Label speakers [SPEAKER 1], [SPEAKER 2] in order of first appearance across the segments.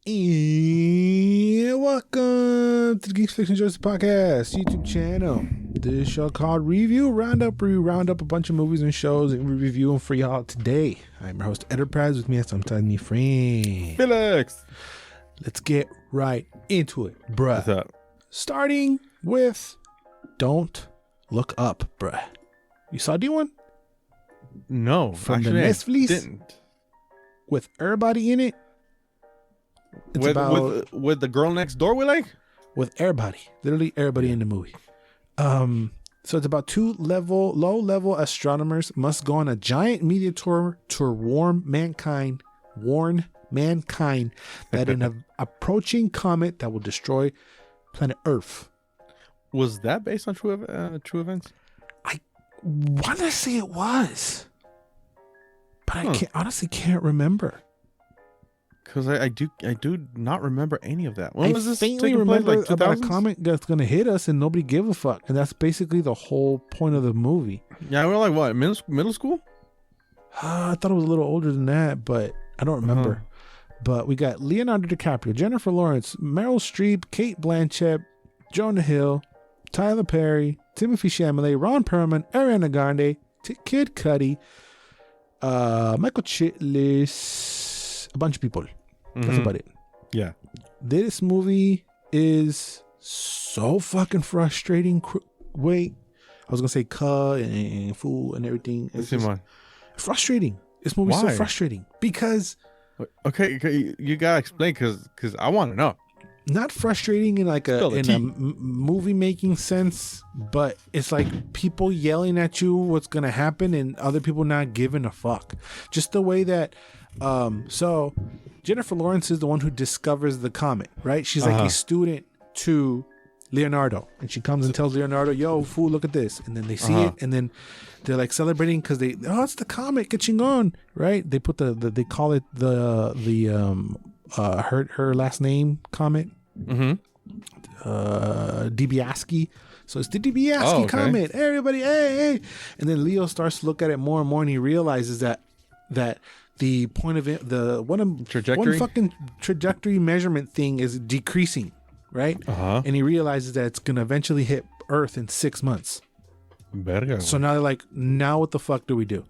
[SPEAKER 1] And welcome to the Geeks, Fiction, Joysticks podcast YouTube channel. This show called Review Roundup, where we round up a bunch of movies and shows and we review them for y'all today. I'm your host, Enterprise. With me, sometimes me friend
[SPEAKER 2] Felix.
[SPEAKER 1] Let's get right into it, bruh.
[SPEAKER 2] What's up?
[SPEAKER 1] Starting with Don't Look Up, bruh. You saw D1?
[SPEAKER 2] No,
[SPEAKER 1] From
[SPEAKER 2] actually,
[SPEAKER 1] the Netflix?
[SPEAKER 2] I didn't.
[SPEAKER 1] With everybody in it? It's
[SPEAKER 2] With the girl next door, we like?
[SPEAKER 1] With everybody, literally everybody in the movie. So it's about two low-level astronomers must go on a giant meteor to warn mankind that an approaching comet that will destroy planet Earth.
[SPEAKER 2] Was that based on true events?
[SPEAKER 1] I want to say it was, but I honestly can't remember.
[SPEAKER 2] Because I do not remember any of that. When was this
[SPEAKER 1] faintly
[SPEAKER 2] taking place?
[SPEAKER 1] remember
[SPEAKER 2] Like
[SPEAKER 1] about
[SPEAKER 2] 2000s?
[SPEAKER 1] a comet that's going to hit us and nobody give a fuck, and that's basically the whole point of the movie.
[SPEAKER 2] Yeah, we were like what, middle school?
[SPEAKER 1] I thought it was a little older than that, but I don't remember. But we got Leonardo DiCaprio, Jennifer Lawrence, Meryl Streep, Kate Blanchett, Jonah Hill, Tyler Perry, Timothy Chalamet, Ron Perlman, Ariana Grande, Kid Cudi, Michael Chiklis, a bunch of people. That's about it.
[SPEAKER 2] Yeah.
[SPEAKER 1] This movie is so fucking frustrating. Wait, I was gonna say and fool and everything. It's just frustrating. This movie's so frustrating because
[SPEAKER 2] okay, you gotta explain because I want to know.
[SPEAKER 1] Not frustrating in like a movie making sense, but it's like people yelling at you what's gonna happen and other people not giving a fuck. Just the way that so Jennifer Lawrence is the one who discovers the comet, right? She's like a student to Leonardo, and she comes and tells Leonardo, "Yo, fool, look at this." And then they see it, and then they're like celebrating because it's the comet, que chingón, right? They put they call it her last name comet, DiBiase. So it's the DiBiase comet. Everybody, hey! And then Leo starts to look at it more and more, and he realizes that the point of it, one fucking trajectory measurement thing is decreasing, right? And he realizes that it's gonna eventually hit Earth in 6 months. So now they're like, now what the fuck do we do?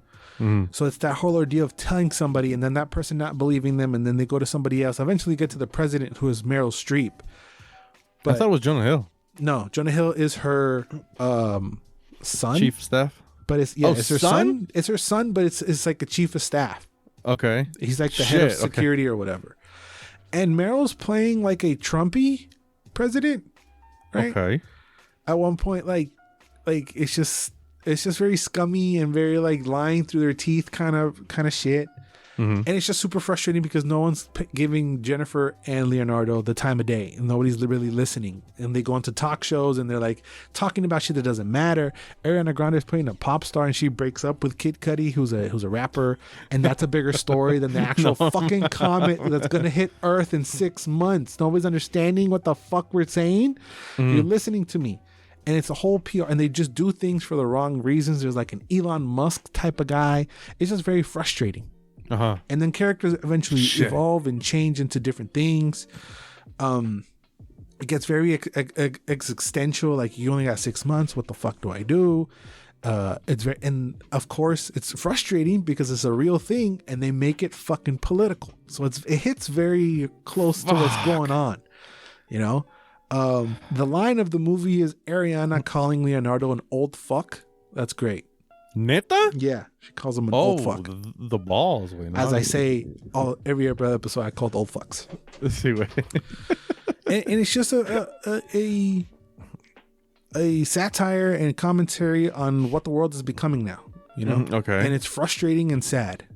[SPEAKER 1] So it's that whole ordeal of telling somebody and then that person not believing them, and then they go to somebody else. Eventually get to the president, who is Meryl Streep. But
[SPEAKER 2] I thought it was Jonah Hill.
[SPEAKER 1] No, Jonah Hill is her son,
[SPEAKER 2] chief of staff.
[SPEAKER 1] But it's her son. It's her son, but it's like a chief of staff.
[SPEAKER 2] Okay,
[SPEAKER 1] he's like the head of security or whatever. And Meryl's playing like a Trumpy president, right? Okay. At one point, like it's just very scummy and very like lying through their teeth kind of shit. And it's just super frustrating because no one's giving Jennifer and Leonardo the time of day, and nobody's really listening. And they go into talk shows and they're like talking about shit that doesn't matter. Ariana Grande is playing a pop star and she breaks up with Kid Cudi, who's a rapper, and that's a bigger story than the actual fucking comet that's gonna hit Earth in 6 months. Nobody's understanding what the fuck we're saying. You're listening to me. And it's a whole PR, and they just do things for the wrong reasons. There's like an Elon Musk type of guy. It's just very frustrating. And then characters eventually evolve and change into different things. It gets very existential. Like, you only got 6 months. What the fuck do I do? And of course it's frustrating because it's a real thing, and they make it fucking political. So it hits very close to what's going on. You know, the line of the movie is Ariana calling Leonardo an old fuck. That's great.
[SPEAKER 2] Neta?
[SPEAKER 1] Yeah, she calls him an old fuck.
[SPEAKER 2] The balls.
[SPEAKER 1] As I say, every other episode, I called old fucks.
[SPEAKER 2] Let's see what.
[SPEAKER 1] and it's just a satire and commentary on what the world is becoming now. You know,
[SPEAKER 2] okay.
[SPEAKER 1] And it's frustrating and sad.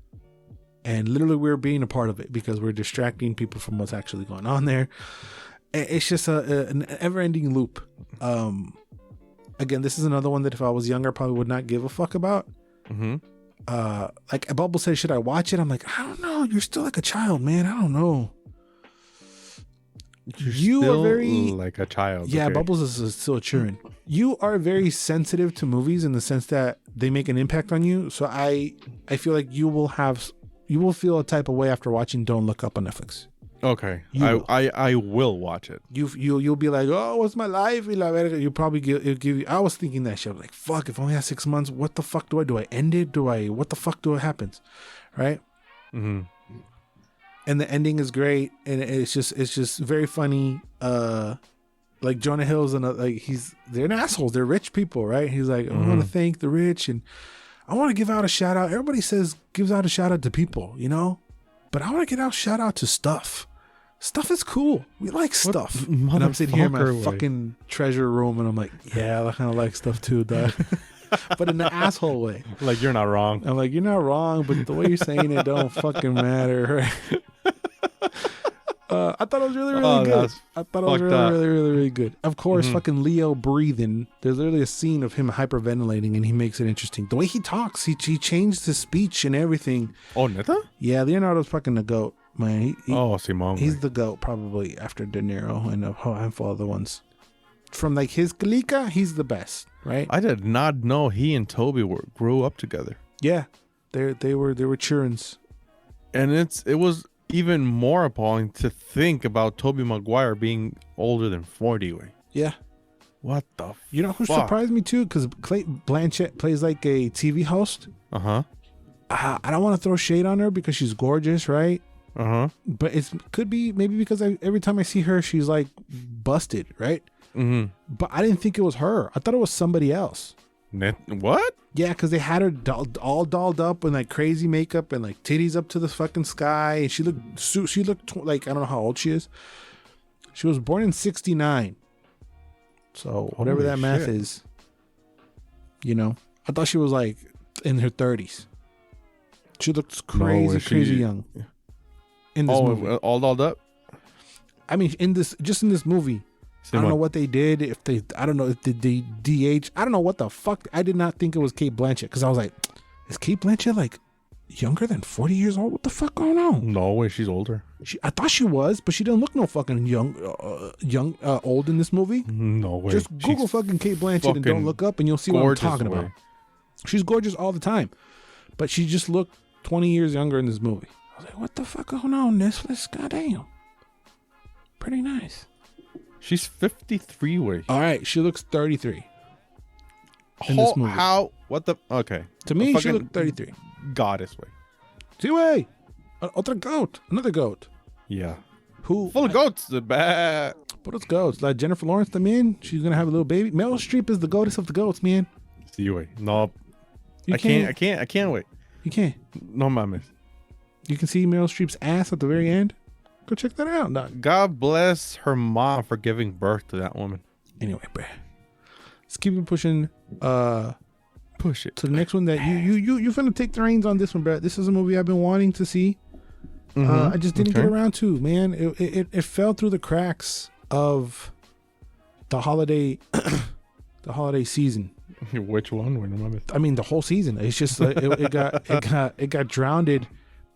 [SPEAKER 1] And literally, we're being a part of it because we're distracting people from what's actually going on there. It's just an ever-ending loop. Again, this is another one that if I was younger, I probably would not give a fuck about. Like Bubble said, should I watch it? I'm like, I don't know. You're still like a child, man. I don't know.
[SPEAKER 2] You are very like a child.
[SPEAKER 1] Yeah, okay. Bubbles is still a children. You are very sensitive to movies in the sense that they make an impact on you. So I feel like you will feel a type of way after watching Don't Look Up on Netflix.
[SPEAKER 2] Okay, I will watch it.
[SPEAKER 1] You'll be like, oh, what's my life? You probably it'll give you. I was thinking that shit. I was like, fuck, if I only have 6 months, what the fuck do I do? I end it? What the fuck do it happens? Right?
[SPEAKER 2] Mm-hmm.
[SPEAKER 1] And the ending is great, and it's just very funny. Like Jonah Hill's they're assholes. They're rich people, right? He's like, I want to thank the rich, and I want to give out a shout out. Everybody gives out a shout out to people, but I want to give out shout out to stuff. Stuff is cool. We like stuff. And I'm sitting here in my fucking treasure room, and I'm like, yeah, I kind of like stuff too, dog. But in the asshole way.
[SPEAKER 2] Like, you're not wrong.
[SPEAKER 1] I'm like, you're not wrong, but the way you're saying it don't fucking matter. Right? I thought it was really, really good. I thought it was really, really, really good. Of course, fucking Leo breathing. There's literally a scene of him hyperventilating, and he makes it interesting. The way he talks, he changed his speech and everything.
[SPEAKER 2] Oh, neta?
[SPEAKER 1] Yeah, Leonardo's fucking the GOAT, man.
[SPEAKER 2] Simon.
[SPEAKER 1] He's the GOAT, probably, after De Niro and a whole handful of other ones. From like his Kalika, he's the best, right?
[SPEAKER 2] I did not know he and Toby grew up together.
[SPEAKER 1] Yeah, they were churns.
[SPEAKER 2] And it was even more appalling to think about Tobey Maguire being older than 40.
[SPEAKER 1] Yeah.
[SPEAKER 2] What the
[SPEAKER 1] You know who surprised me too? Because Cate Blanchett plays like a TV host.
[SPEAKER 2] Uh-huh.
[SPEAKER 1] I don't want to throw shade on her because she's gorgeous, right?
[SPEAKER 2] Uh-huh.
[SPEAKER 1] But it could be maybe because every time I see her, she's like busted, right?
[SPEAKER 2] Mm-hmm.
[SPEAKER 1] But I didn't think it was her. I thought it was somebody else.
[SPEAKER 2] What?
[SPEAKER 1] Yeah, because they had her all dolled up with like crazy makeup and like titties up to the fucking sky, and she looked like, I don't know how old she is. She was born in 1969, so whatever that math is, I thought she was like in her 30s. She looks crazy young in this movie.
[SPEAKER 2] All dolled up.
[SPEAKER 1] I mean, in this movie. I don't know what they did. I don't know if they DH. I don't know what the fuck. I did not think it was Cate Blanchett, because I was like, is Cate Blanchett like younger than 40 years old? What the fuck going on?
[SPEAKER 2] No way, she's older.
[SPEAKER 1] I thought she was, but she didn't look no fucking old in this movie.
[SPEAKER 2] No way.
[SPEAKER 1] Just Google fucking Cate Blanchett and don't look up, and you'll see what I'm talking about. She's gorgeous all the time, but she just looked 20 years younger in this movie. I was like, what the fuck going on? This goddamn, pretty nice.
[SPEAKER 2] She's 53 way.
[SPEAKER 1] All right, she looks 33 in this movie.
[SPEAKER 2] How? What the? Okay.
[SPEAKER 1] To me, she looked 33.
[SPEAKER 2] Goddess way.
[SPEAKER 1] Sí, way. Other goat. Another goat.
[SPEAKER 2] Yeah.
[SPEAKER 1] Who?
[SPEAKER 2] Full of goats. The bad.
[SPEAKER 1] But it's goats. Like Jennifer Lawrence, she's gonna have a little baby. Meryl Streep is the goddess of the goats, man.
[SPEAKER 2] See way. No. I can't wait.
[SPEAKER 1] You can't.
[SPEAKER 2] No mames.
[SPEAKER 1] You can see Meryl Streep's ass at the very end. Go check that out. No.
[SPEAKER 2] God bless her mom for giving birth to that woman.
[SPEAKER 1] Anyway, bruh. Let's keep it pushing.
[SPEAKER 2] Push it
[SPEAKER 1] to the next one that you finna take the reins on this one, bruh. This is a movie I've been wanting to see. I just didn't get around to, man. It fell through the cracks of the holiday season.
[SPEAKER 2] Which one?
[SPEAKER 1] I mean, the whole season. It's just it got drowned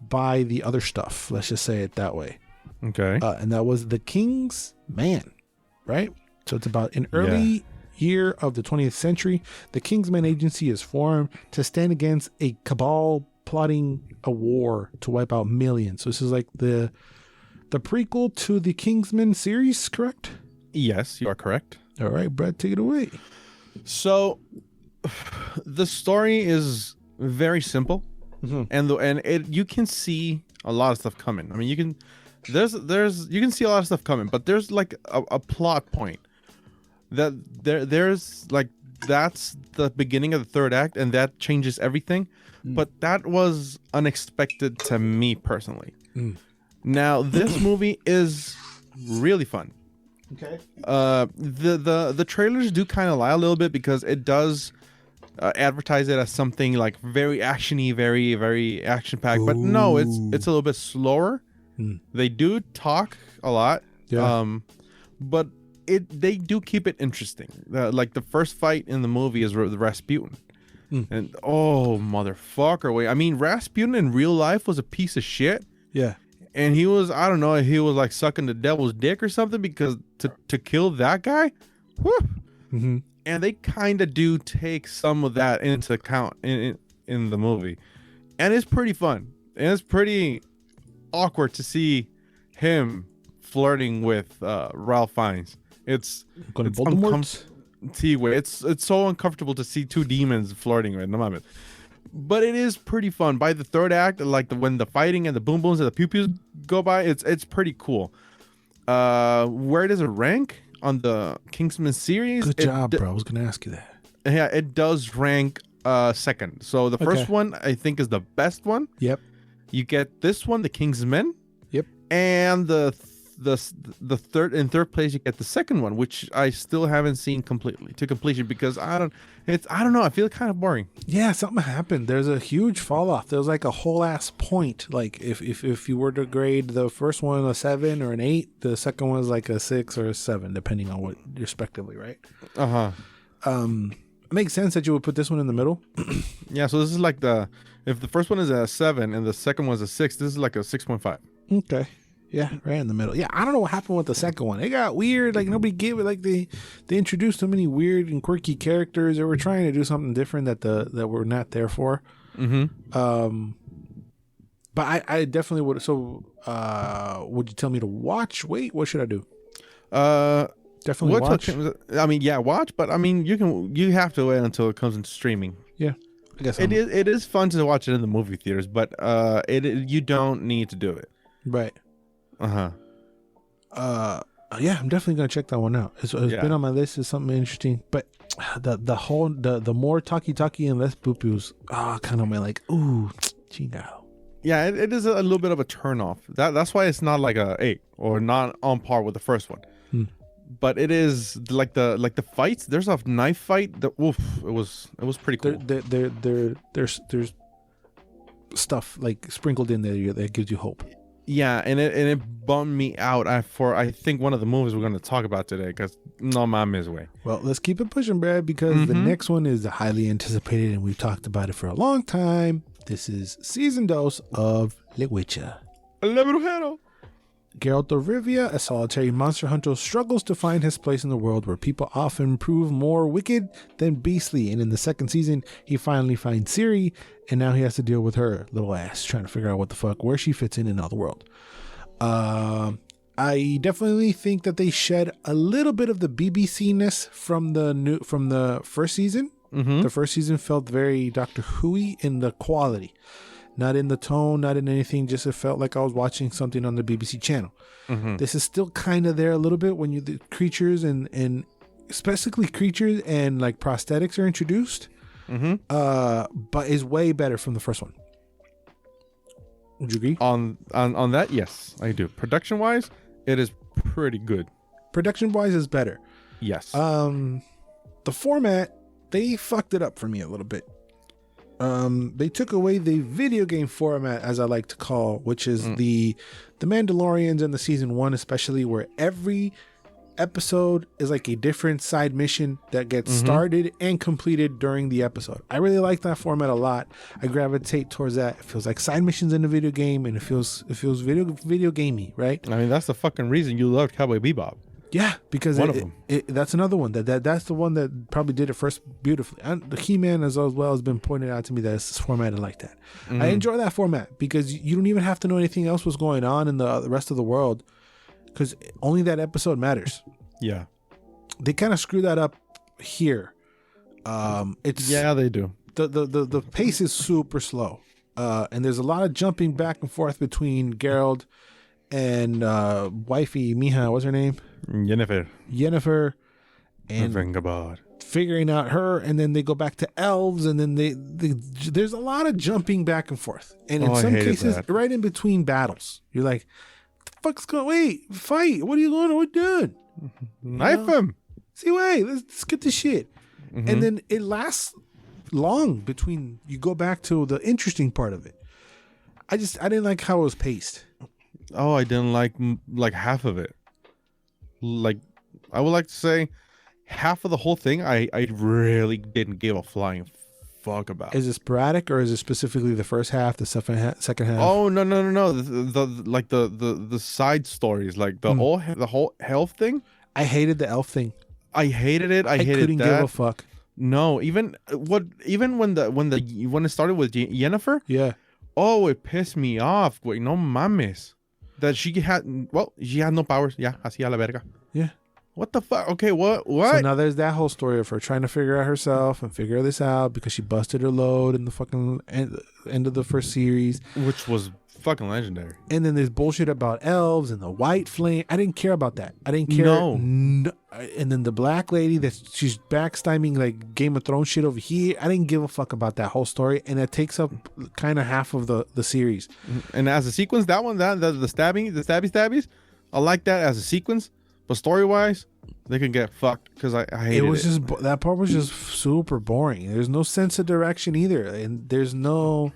[SPEAKER 1] by the other stuff. Let's just say it that way.
[SPEAKER 2] Okay.
[SPEAKER 1] And that was The King's Man, right? So it's about an early year of the 20th century. The Kingsman Agency is formed to stand against a cabal plotting a war to wipe out millions. So this is like the prequel to the Kingsman series, correct?
[SPEAKER 2] Yes, you are correct.
[SPEAKER 1] All right, Brad, take it away.
[SPEAKER 2] So the story is very simple, and you can see a lot of stuff coming. I mean, you can see a lot of stuff coming, but there's like a plot point that there's like, that's the beginning of the third act, and that changes everything. But that was unexpected to me personally. Now this movie is really fun.
[SPEAKER 1] Okay.
[SPEAKER 2] The trailers do kind of lie a little bit, because it does advertise it as something like very actiony, very, very action packed. But no, it's a little bit slower. They do talk a lot.
[SPEAKER 1] Yeah.
[SPEAKER 2] But they do keep it interesting. Like the first fight in the movie is the Rasputin. And oh motherfucker, wait. I mean, Rasputin in real life was a piece of shit.
[SPEAKER 1] Yeah.
[SPEAKER 2] And he was, I don't know, he was like sucking the devil's dick or something, because to kill that guy, whew. And they kind of do take some of that into account in the movie. And it's pretty fun. And it's pretty awkward to see him flirting with Ralph Fiennes. It's so uncomfortable to see two demons flirting right now. But it is pretty fun. By the third act, like when the fighting and the boom booms and the pew pews go by, it's pretty cool. Where does it rank on the Kingsman series?
[SPEAKER 1] Good job, bro. I was gonna ask you that.
[SPEAKER 2] Yeah, it does rank second. So the first one I think is the best one.
[SPEAKER 1] Yep.
[SPEAKER 2] You get this one, the Kingsmen.
[SPEAKER 1] Yep.
[SPEAKER 2] And the third place you get the second one, which I still haven't seen completely to completion because I don't know, I feel kind of boring.
[SPEAKER 1] Yeah, something happened. There's a huge fall off. There's like a whole ass point. Like if you were to grade the first one a 7 or an 8, the second one is like a 6 or a 7, depending on what respectively, right? It makes sense that you would put this one in the middle.
[SPEAKER 2] Yeah, so this is like if the first one is a 7 and the second one's a 6, this is like a 6.5.
[SPEAKER 1] Okay. Yeah, right in the middle. Yeah, I don't know what happened with the second one. It got weird. Like nobody gave it. Like they introduced so many weird and quirky characters. They were trying to do something different that we're not there for.
[SPEAKER 2] Mm-hmm.
[SPEAKER 1] But I definitely would. So, would you tell me to watch? Wait, what should I do? Definitely watch.
[SPEAKER 2] I mean, yeah, watch. But I mean, you have to wait until it comes into streaming.
[SPEAKER 1] Yeah, I guess
[SPEAKER 2] it is fun to watch it in the movie theaters, but you don't need to do it.
[SPEAKER 1] Right.
[SPEAKER 2] Yeah,
[SPEAKER 1] I'm definitely gonna check that one out. It's been on my list. It's something interesting, but the more talkie and less boop-boos, kind of like, ooh, chingao.
[SPEAKER 2] Yeah, it is a little bit of a turn off. That's why it's not like a 8 or not on par with the first one. But it is like the fights. There's a knife fight. It was pretty cool.
[SPEAKER 1] There's stuff like sprinkled in there that gives you hope.
[SPEAKER 2] Yeah, and it bummed me out for I think one of the movies we're going to talk about today because no mames way.
[SPEAKER 1] Well, let's keep it pushing, Brad, because the next one is highly anticipated and we've talked about it for a long time. This is season 2 of Le Witcher.
[SPEAKER 2] Le Brujero.
[SPEAKER 1] Geralt of Rivia, a solitary monster hunter, struggles to find his place in the world where people often prove more wicked than beastly. And in the second season, he finally finds Ciri, and now he has to deal with her little ass, trying to figure out where she fits in all the world. I definitely think that they shed a little bit of the BBC-ness from the first season. The first season felt very Doctor Who-y in the quality. Not in the tone, not in anything. Just it felt like I was watching something on the BBC channel. This is still kind of there a little bit when the creatures and specifically creatures and like prosthetics are introduced. But is way better from the first one. Would you agree?
[SPEAKER 2] On that, yes, I do. Production wise, it is pretty good.
[SPEAKER 1] Production wise is better.
[SPEAKER 2] Yes.
[SPEAKER 1] The format, they fucked it up for me a little bit. They took away the video game format, as I like to call, which is the Mandalorians in the season 1, especially, where every episode is like a different side mission that gets started and completed during the episode. I really like that format a lot. I gravitate towards that. It feels like side missions in a video game, and it feels video gamey, right?
[SPEAKER 2] I mean, that's the fucking reason you loved Cowboy Bebop.
[SPEAKER 1] Yeah, because that's another one that's the one that probably did it first beautifully. And the He-Man as well has been pointed out to me that it's formatted like that. I enjoy that format because you don't even have to know anything else was going on in the rest of the world, because only that episode matters.
[SPEAKER 2] Yeah,
[SPEAKER 1] they kind of screw that up here.
[SPEAKER 2] They do.
[SPEAKER 1] The pace is super slow, and there's a lot of jumping back and forth between Geralt and wifey Mija, what's her name? Yennefer, and
[SPEAKER 2] Vengabard.
[SPEAKER 1] Figuring out her, and then they go back to elves, and then there's a lot of jumping back and forth, and in some cases, right in between battles, you're like, "The fuck's going? Wait, fight! What are you going? What doing?
[SPEAKER 2] Knife him!
[SPEAKER 1] See, wait, let's get this shit." And then it lasts long between. You go back to the interesting part of it. I didn't like how it was paced.
[SPEAKER 2] Oh, I didn't like half of it. Like, I would like to say half of the whole thing I really didn't give a flying fuck about.
[SPEAKER 1] Is it sporadic, or is it specifically the first half, the second half?
[SPEAKER 2] Oh, no. The side stories, like the whole health thing.
[SPEAKER 1] I hated the elf thing.
[SPEAKER 2] I hated it. I
[SPEAKER 1] couldn't give a fuck.
[SPEAKER 2] No, even when it started with Yennefer.
[SPEAKER 1] Yeah.
[SPEAKER 2] Oh, it pissed me off. Wait, no mames. that she had no powers. Yeah, así a la verga.
[SPEAKER 1] Yeah.
[SPEAKER 2] What the fuck? Okay, what?
[SPEAKER 1] So now there's that whole story of her trying to figure out herself and figure this out because she busted her load in the fucking end of the first series,
[SPEAKER 2] which was fucking legendary.
[SPEAKER 1] And then there's bullshit about elves and the white flame. I didn't care about that. I didn't care. No. And then the black lady that she's backstabbing like Game of Thrones shit over here. I didn't give a fuck about that whole story, and it takes up kind of half of the series.
[SPEAKER 2] And as a sequence, that the stabbies, I like that as a sequence. But story wise, they can get fucked because I hated it.
[SPEAKER 1] Just that part was just super boring. There's no sense of direction either, and there's no.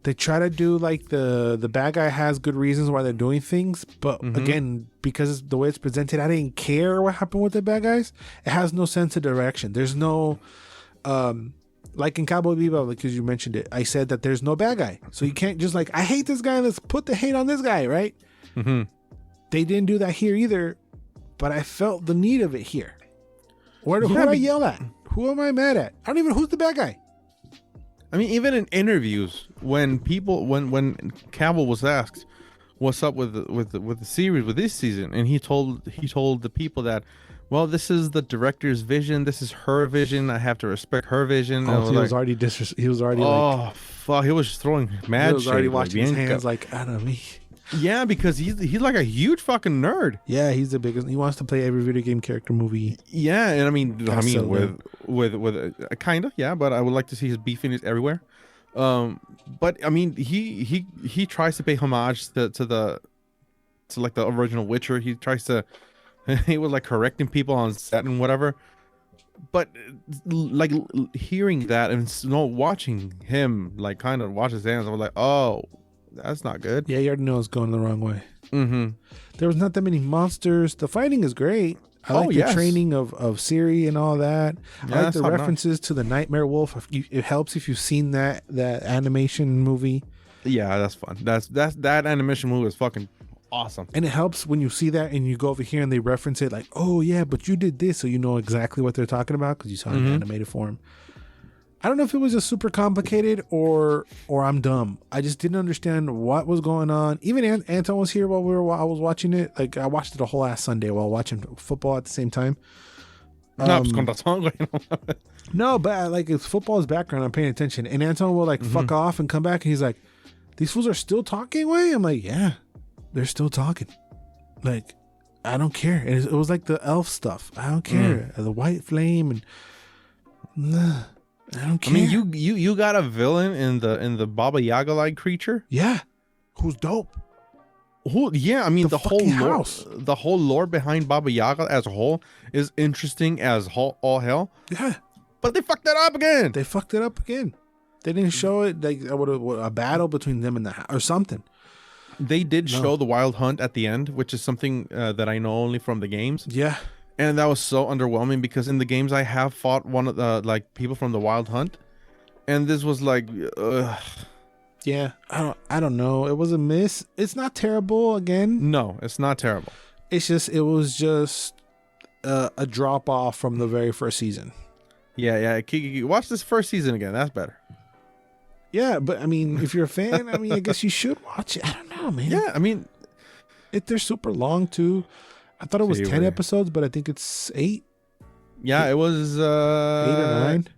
[SPEAKER 1] They try to do like the bad guy has good reasons why they're doing things, but again, because the way it's presented, I didn't care what happened with the bad guys. It has no sense of direction. There's no, like in Cowboy Bebop, because you mentioned it, I said that there's no bad guy, so you can't just like I hate this guy. Let's put the hate on this guy, right? Mm-hmm. They didn't do that here either, but I felt the need of it here. Who do I yell at? Who am I mad at? I don't even know who's the bad guy.
[SPEAKER 2] I mean, even in interviews, when Cavill was asked, "What's up with the series with this season?" and he told the people that, well, this is the director's vision. This is her vision. I have to respect her vision.
[SPEAKER 1] Oh, he was already like,
[SPEAKER 2] fuck, he was throwing mad.
[SPEAKER 1] He was already washing his hands like, I don't know.
[SPEAKER 2] Yeah, because he's like a huge fucking nerd.
[SPEAKER 1] Yeah, he's the biggest. He wants to play every video game character movie.
[SPEAKER 2] Yeah, and I mean with kind of, yeah, but I would like to see his beefiness everywhere. But I mean, he tries to pay homage to like the original Witcher. He tries to he was like correcting people on set and whatever. But like hearing that and watching him like kind of wash his hands, I was like, oh. That's not good.
[SPEAKER 1] Yeah, you already know it's going the wrong way. Mm-hmm. There was not that many monsters. The fighting is great. I like the training of Ciri and all that. Yeah, I like the references to the Nightmare Wolf. It helps if you've seen that animation movie.
[SPEAKER 2] Yeah, that's fun. That animation movie is fucking awesome.
[SPEAKER 1] And it helps when you see that and you go over here and they reference it like, oh yeah, but you did this, so you know exactly what they're talking about because you saw it in animated form. I don't know if it was just super complicated or I'm dumb. I just didn't understand what was going on. Even Anton was here while I was watching it. Like I watched it a whole ass Sunday while watching football at the same time. No, but like it's football's background. I'm paying attention. And Anton will like fuck off and come back and he's like, "These fools are still talking, way?" I'm like, "Yeah, they're still talking." Like I don't care. It was like the elf stuff. I don't care. The white flame and. I don't care.
[SPEAKER 2] I mean, you got a villain in the Baba Yaga like creature.
[SPEAKER 1] Yeah, who's dope.
[SPEAKER 2] Yeah, I mean the whole lore behind Baba Yaga as a whole is interesting as all hell.
[SPEAKER 1] Yeah,
[SPEAKER 2] but they fucked that up again.
[SPEAKER 1] They didn't show it like a battle between them and or something.
[SPEAKER 2] They did show the Wild Hunt at the end, which is something that I know only from the games.
[SPEAKER 1] Yeah.
[SPEAKER 2] And that was so underwhelming because in the games I have fought one of the like people from the Wild Hunt, and this was like,
[SPEAKER 1] yeah, I don't know. It was a miss. It's not terrible. Again,
[SPEAKER 2] no, it's not terrible.
[SPEAKER 1] It was just a drop off from the very first season.
[SPEAKER 2] Yeah. Watch this first season again. That's better.
[SPEAKER 1] Yeah, but I mean, if you're a fan, I mean, I guess you should watch it. I don't know, man.
[SPEAKER 2] Yeah, I mean,
[SPEAKER 1] they're super long too. I thought it was 10 episodes, but I think it's 8.
[SPEAKER 2] Yeah, it was
[SPEAKER 1] 8 or 9.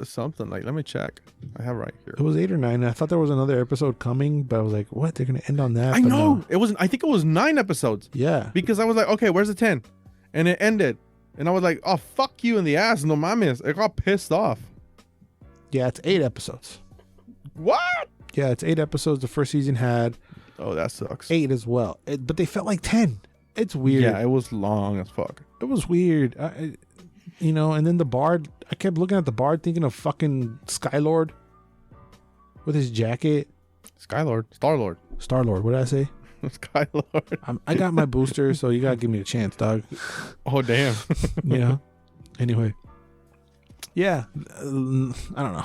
[SPEAKER 2] Something like. Let me check. I have right here.
[SPEAKER 1] It was 8 or 9. I thought there was another episode coming, but I was like, "What? They're gonna end on that?"
[SPEAKER 2] I know. No. It was. I think it was 9 episodes.
[SPEAKER 1] Yeah.
[SPEAKER 2] Because I was like, "Okay, where's the 10?" And it ended, and I was like, "Oh, fuck you in the ass, no mames." I got pissed off.
[SPEAKER 1] Yeah, it's 8 episodes.
[SPEAKER 2] What?
[SPEAKER 1] Yeah, it's 8 episodes. The first season had.
[SPEAKER 2] Oh, that sucks.
[SPEAKER 1] 8 as well, but they felt like 10. It's weird.
[SPEAKER 2] Yeah, it was long as fuck.
[SPEAKER 1] It was weird. And then the Bard, I kept looking at the Bard thinking of fucking Skylord with his jacket.
[SPEAKER 2] Star-Lord.
[SPEAKER 1] What did I say?
[SPEAKER 2] Skylord.
[SPEAKER 1] I got my booster, so you gotta give me a chance, dog.
[SPEAKER 2] Oh, damn.
[SPEAKER 1] Anyway. Yeah. I don't know.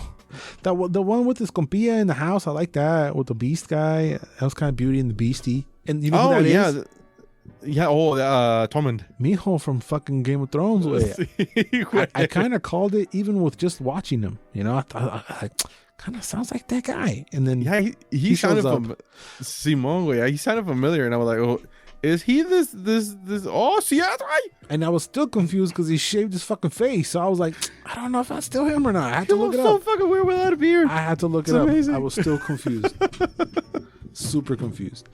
[SPEAKER 1] The one with this compilla in the house, I like that. With the Beast guy. That was kind of Beauty and the Beastie. And you know who that is?
[SPEAKER 2] Yeah, Tormund.
[SPEAKER 1] Mijo from fucking Game of Thrones. I kind of called it even with just watching him. I thought, kind of sounds like that guy. And then
[SPEAKER 2] he sounded Simon, he sounded familiar, and I was like, oh, is he this? Oh, see, that's right.
[SPEAKER 1] And I was still confused because he shaved his fucking face. So I was like, I don't know if that's still him or not. I had to look it up.
[SPEAKER 2] So fucking weird without a beard.
[SPEAKER 1] I had to look it up. I was still confused. Super confused.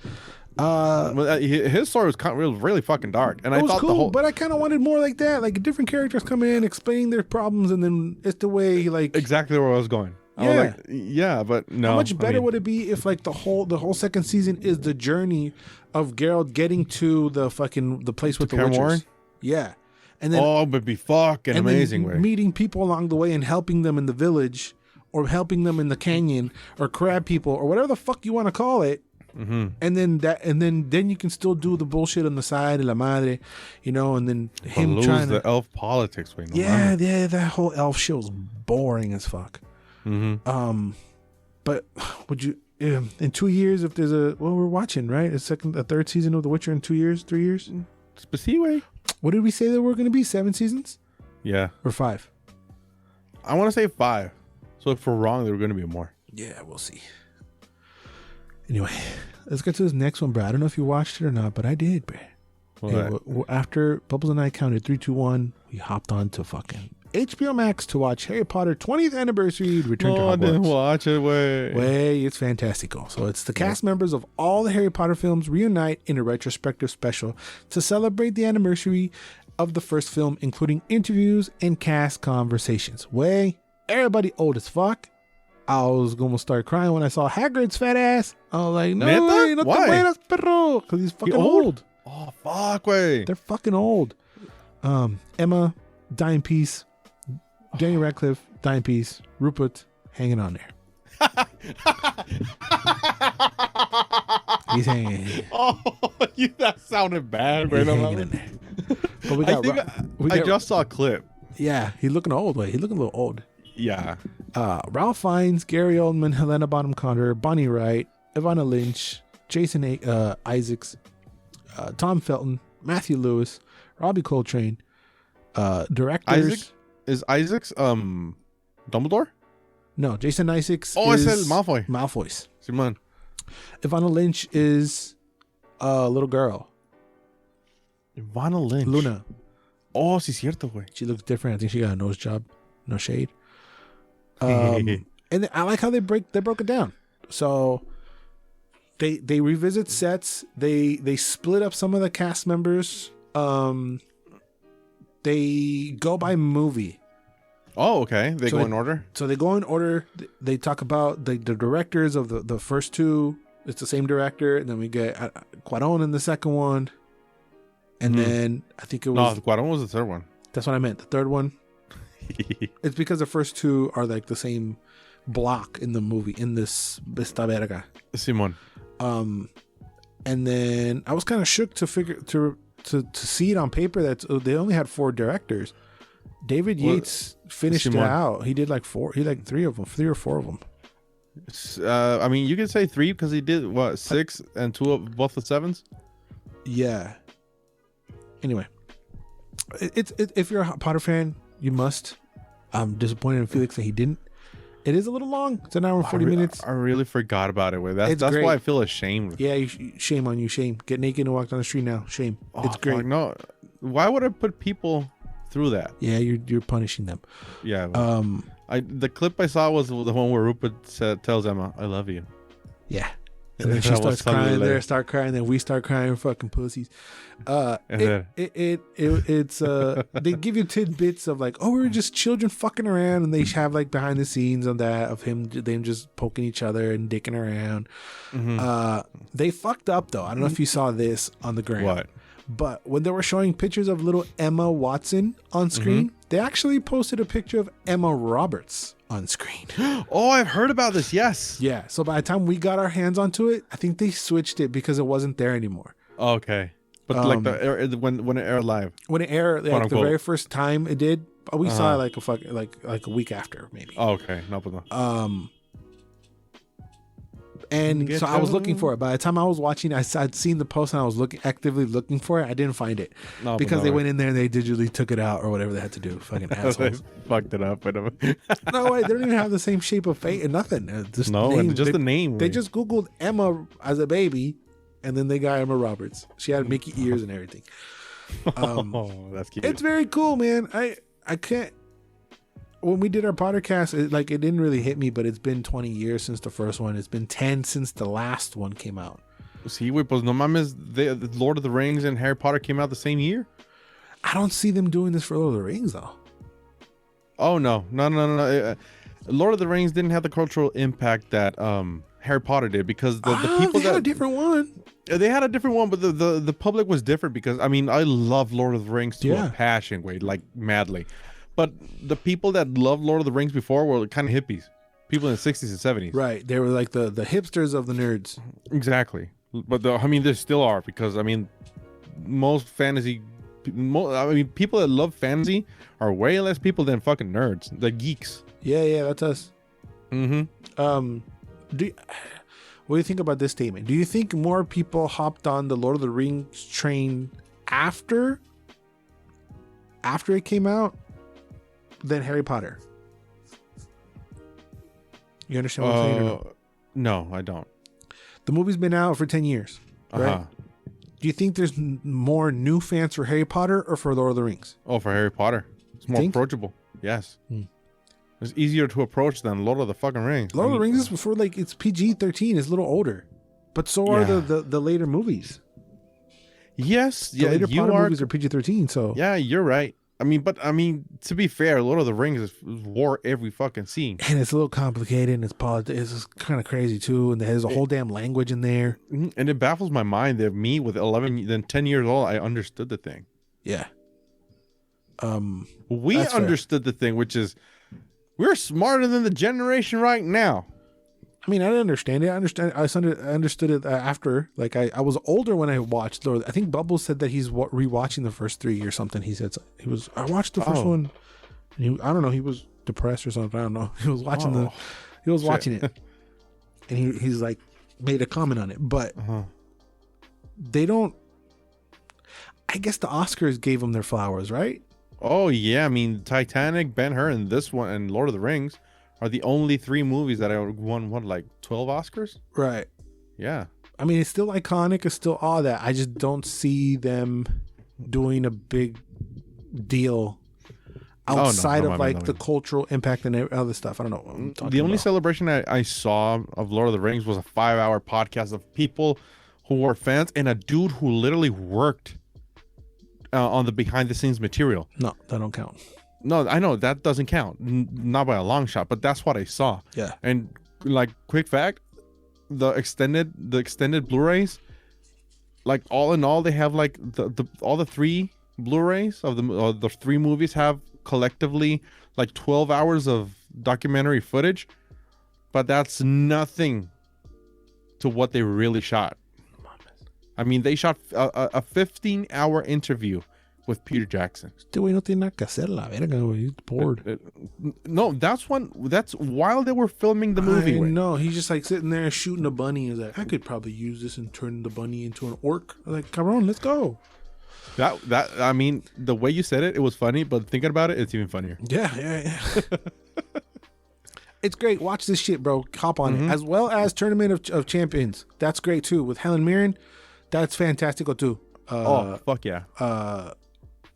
[SPEAKER 2] His story was really fucking dark, and I thought
[SPEAKER 1] cool, but I kind of wanted more like that, like different characters coming in, explaining their problems, and then it's the way like
[SPEAKER 2] exactly where I was going. I was like, yeah, but no.
[SPEAKER 1] How much better would it be if like the whole second season is the journey of Geralt getting to the place with the witches? Yeah, and then
[SPEAKER 2] it would be fucking amazing.
[SPEAKER 1] Meeting people along the way and helping them in the village, or helping them in the canyon, or crab people, or whatever the fuck you want to call it. Mm-hmm. And then you can still do the bullshit on the side of la madre, and then him trying
[SPEAKER 2] the elf politics.
[SPEAKER 1] That whole elf shit was boring as fuck.
[SPEAKER 2] Mm-hmm.
[SPEAKER 1] But would you in 2 years, if there's we're watching, right, a third season of The Witcher in 2 years, 3 years? What did we say there were going to be? 7 seasons?
[SPEAKER 2] Yeah,
[SPEAKER 1] or 5?
[SPEAKER 2] I want to say 5. So if we're wrong, there were going to be more.
[SPEAKER 1] Yeah, we'll see. Anyway, let's get to this next one, bro. I don't know if you watched it or not, but I did, bro. Hey, after Bubbles and I counted 3, 2, 1, we hopped on to fucking HBO Max to watch Harry Potter 20th Anniversary Return to Hogwarts.
[SPEAKER 2] I didn't watch it,
[SPEAKER 1] it's fantastical. So it's the cast members of all the Harry Potter films reunite in a retrospective special to celebrate the anniversary of the first film, including interviews and cast conversations. Everybody old as fuck. I was gonna start crying when I saw Hagrid's fat ass. I was like, no way, no te mueras, perro, because he's fucking old.
[SPEAKER 2] Oh fuck, way.
[SPEAKER 1] They're fucking old. Emma, die in peace. Daniel Radcliffe, die in peace. Rupert, hanging on there. He's hanging.
[SPEAKER 2] Oh, that sounded bad. He's hanging in there. But I just saw a clip.
[SPEAKER 1] Yeah, he's looking old. He's looking a little old.
[SPEAKER 2] Yeah.
[SPEAKER 1] Ralph Fiennes, Gary Oldman, Helena Bonham Carter, Bonnie Wright, Ivana Lynch, Jason Isaacs, Tom Felton, Matthew Lewis, Robbie Coltrane, directors.
[SPEAKER 2] Isaacs Dumbledore?
[SPEAKER 1] No, Jason Isaacs.
[SPEAKER 2] I said Malfoy.
[SPEAKER 1] Malfoy's.
[SPEAKER 2] Simon.
[SPEAKER 1] Ivana Lynch is a little girl.
[SPEAKER 2] Ivana Lynch.
[SPEAKER 1] Luna.
[SPEAKER 2] Oh, sí, cierto, güey.
[SPEAKER 1] She looks different. I think she got a nose job. No shade. And I like how they broke it down. So they revisit sets. They split up some of the cast members. They go by movie.
[SPEAKER 2] Oh, okay. They go in order.
[SPEAKER 1] So they go in order. They talk about the directors of the first two. It's the same director, and then we get Cuarón in the second one, and then I think it was
[SPEAKER 2] Cuarón was the third one.
[SPEAKER 1] That's what I meant. The third one. It's because the first two are like the same block in the movie, in this Vista Verga.
[SPEAKER 2] Simon.
[SPEAKER 1] And then I was kind of shook to see it on paper that they only had 4 directors. David Yates finished it out. He did like 4. He like 3 of them, 3 or 4 of them.
[SPEAKER 2] I mean, you can say 3 because he did 6 and 2 of both the 7s.
[SPEAKER 1] Yeah. Anyway, it's if you're a Potter fan, you must. I'm disappointed in Felix that he didn't. It is a little long. It's an hour and 40 minutes.
[SPEAKER 2] I really forgot about it. That's why I feel ashamed.
[SPEAKER 1] Yeah, shame on you. Shame. Get naked and walk down the street now. Shame. It's great.
[SPEAKER 2] Fuck, no, why would I put people through that?
[SPEAKER 1] Yeah, you're punishing them.
[SPEAKER 2] Yeah. The clip I saw was the one where Rupert tells Emma, "I love you."
[SPEAKER 1] Yeah. And then she starts crying. They start crying. Then we start crying. Fucking pussies. It's they give you tidbits of like, oh, we were just children fucking around, and they have like behind the scenes of that of them just poking each other and dicking around. Mm-hmm. They fucked up though. I don't know if you saw this on the gram.
[SPEAKER 2] What?
[SPEAKER 1] But when they were showing pictures of little Emma Watson on screen, they actually posted a picture of Emma Roberts on screen.
[SPEAKER 2] Oh, I've heard about this. Yes.
[SPEAKER 1] Yeah. So by the time we got our hands onto it, I think they switched it because it wasn't there anymore.
[SPEAKER 2] Okay. But like when it aired live.
[SPEAKER 1] When it aired, like the very first time it did, we saw it like a week after maybe.
[SPEAKER 2] Oh, okay. No problem.
[SPEAKER 1] And so I was looking for it. By the time I was watching, I'd seen the post and I was actively looking for it. I didn't find it because they went in there and they digitally took it out or whatever they had to do. Fucking assholes.
[SPEAKER 2] Fucked it up.
[SPEAKER 1] No way. They don't even have the same shape of face and nothing.
[SPEAKER 2] Just the name.
[SPEAKER 1] They just Googled Emma as a baby and then they got Emma Roberts. She had Mickey ears and everything.
[SPEAKER 2] That's cute.
[SPEAKER 1] It's very cool, man. I can't. When we did our podcast, it didn't really hit me, but it's been 20 years since the first one. It's been 10 since the last one came out.
[SPEAKER 2] Sí, güey, pues no mames, the Lord of the Rings and Harry Potter came out the same year.
[SPEAKER 1] I don't see them doing this for Lord of the Rings, though.
[SPEAKER 2] Oh, no. Lord of the Rings didn't have the cultural impact that Harry Potter did because the people
[SPEAKER 1] they had a different one.
[SPEAKER 2] They had a different one, but the public was different because, I mean, I love Lord of the Rings to a passion, way, like madly. But the people that loved Lord of the Rings before were kind of hippies. People in the 60s and 70s.
[SPEAKER 1] Right. They were like the hipsters of the nerds.
[SPEAKER 2] Exactly. But there still are because, I mean, most fantasy... people that love fantasy are way less people than fucking nerds. The geeks.
[SPEAKER 1] Yeah, that's us.
[SPEAKER 2] Mm-hmm.
[SPEAKER 1] What do you think about this statement? Do you think more people hopped on the Lord of the Rings train after it came out than Harry Potter? You understand what I'm saying? Or no?
[SPEAKER 2] No, I don't.
[SPEAKER 1] The movie's been out for 10 years, right? Do you think there's more new fans for Harry Potter or for Lord of the Rings?
[SPEAKER 2] Oh, for Harry Potter. It's more approachable. Yes. It's easier to approach than Lord of the fucking Rings.
[SPEAKER 1] Lord of the Rings is before, like, it's PG-13. It's a little older. But so are the later movies.
[SPEAKER 2] Yes.
[SPEAKER 1] The later Potter movies are PG-13, so...
[SPEAKER 2] Yeah, you're right. I mean, to be fair, Lord of the Rings is war every fucking scene.
[SPEAKER 1] And it's a little complicated, and it's kind of crazy, too, and there's a whole damn language in there.
[SPEAKER 2] And it baffles my mind that me, with 10 years old, I understood the thing.
[SPEAKER 1] Yeah.
[SPEAKER 2] We understood the thing, which is, we're smarter than the generation right now.
[SPEAKER 1] I mean, I didn't understand it. I understood it after. Like, I was older when I watched Lord. I think Bubbles said that he's rewatching the first 3 or something. He said I watched the first one. And I don't know. He was depressed or something. I don't know. He was watching watching it, and he's like made a comment on it. But they don't. I guess the Oscars gave them their flowers, right?
[SPEAKER 2] Oh yeah, I mean, Titanic, Ben-Hur, and this one, and Lord of the Rings are the only 3 movies that I won like 12 Oscars.
[SPEAKER 1] Right.
[SPEAKER 2] Yeah.
[SPEAKER 1] I mean, it's still iconic. It's still all that. I just don't see them doing a big deal outside of the cultural impact and other stuff. I don't know what I'm talking
[SPEAKER 2] The only
[SPEAKER 1] about.
[SPEAKER 2] celebration I saw of Lord of the Rings was a 5-hour podcast of people who were fans and a dude who literally worked on the behind the scenes material.
[SPEAKER 1] No, that don't count.
[SPEAKER 2] No, I know that doesn't count, not by a long shot, but that's what I saw.
[SPEAKER 1] Yeah.
[SPEAKER 2] And like, quick fact, the extended Blu-rays, like, all in all, they have like all the 3 Blu-rays of the 3 movies have collectively like 12 hours of documentary footage, but that's nothing to what they really shot. I mean, they shot a 15-hour interview with Peter Jackson.
[SPEAKER 1] Este güey no tiene nada que hacer, la verga, güey. He's bored.
[SPEAKER 2] No, that's while they were filming the movie.
[SPEAKER 1] No, he's just like sitting there shooting a bunny. He's like, I could probably use this and turn the bunny into an orc. I'm like, come on, let's go.
[SPEAKER 2] That I mean, the way you said it was funny, but thinking about it, it's even funnier.
[SPEAKER 1] Yeah. It's great. Watch this shit, bro. Hop on it. As well as Tournament of Champions. That's great too. With Helen Mirren. That's fantastical too.
[SPEAKER 2] Fuck yeah.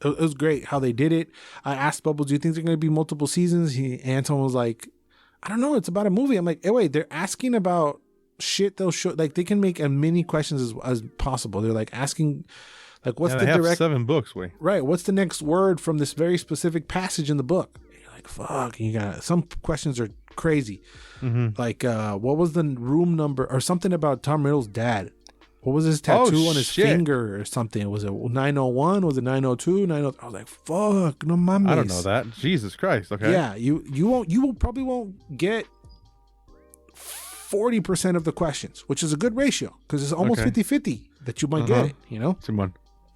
[SPEAKER 1] It was great how they did it. I asked Bubbles, do you think there's going to be multiple seasons? Anton was like, I don't know. It's about a movie. I'm like, hey, wait, they're asking about shit they'll show. Like, they can make as many questions as possible. They're like asking, like, what's the direct... 7 books, wait. Right. What's the next word from this very specific passage in the book? And you're like, fuck. And you got some questions are crazy. Like, what was the room number or something about Tom Riddle's dad? What was his tattoo on his finger or something? Was it 901? Was it 902? 903? I was like, fuck, no mames.
[SPEAKER 2] I don't know that. Jesus Christ. Okay.
[SPEAKER 1] Yeah, you probably won't get 40% of the questions, which is a good ratio because it's almost 50-50 that you might get it, you know?
[SPEAKER 2] Someone.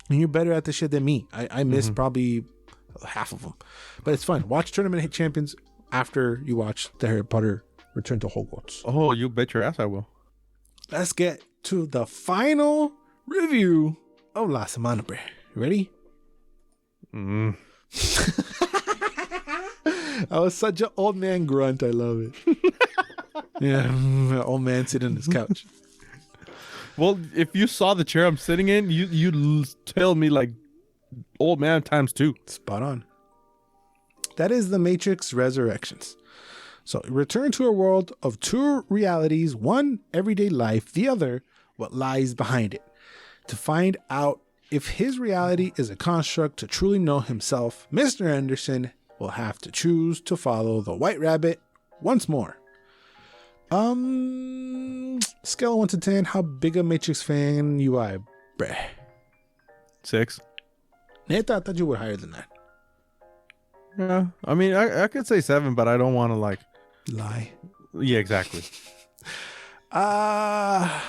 [SPEAKER 1] And you're better at this shit than me. I missed probably half of them. But it's fun. Watch Tournament Champions after you watch the Harry Potter Return to Hogwarts.
[SPEAKER 2] Oh, you bet your ass I will.
[SPEAKER 1] let's get to the final review of La Semana, bro. You ready? I was such an old man grunt. I love it. Yeah, old man sitting on his couch.
[SPEAKER 2] Well, if you saw the chair I'm sitting in, you'd tell me like old man times 2.
[SPEAKER 1] Spot on. That is The Matrix Resurrections. So return to a world of 2 realities, one everyday life, the other what lies behind it. To find out if his reality is a construct to truly know himself, Mr. Anderson will have to choose to follow the White Rabbit once more. Scale of 1 to 10, how big a Matrix fan you are, bruh?
[SPEAKER 2] 6.
[SPEAKER 1] Neta, I thought you were higher than that.
[SPEAKER 2] Yeah, I mean, I could say 7, but I don't want to like
[SPEAKER 1] lie.
[SPEAKER 2] Yeah, exactly.
[SPEAKER 1] I'm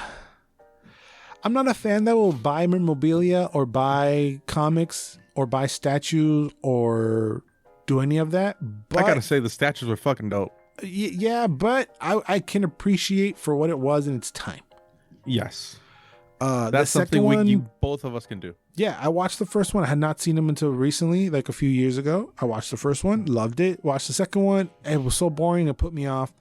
[SPEAKER 1] not a fan that will buy memorabilia or buy comics or buy statues or do any of that. But
[SPEAKER 2] I gotta say, the statues were fucking dope.
[SPEAKER 1] Yeah, but I can appreciate for what it was in its time.
[SPEAKER 2] Yes.
[SPEAKER 1] That's something
[SPEAKER 2] both of us can do.
[SPEAKER 1] Yeah, I watched the first one. I had not seen them until recently, like a few years ago. I watched the first one, loved it. Watched the second one, and it was so boring it put me off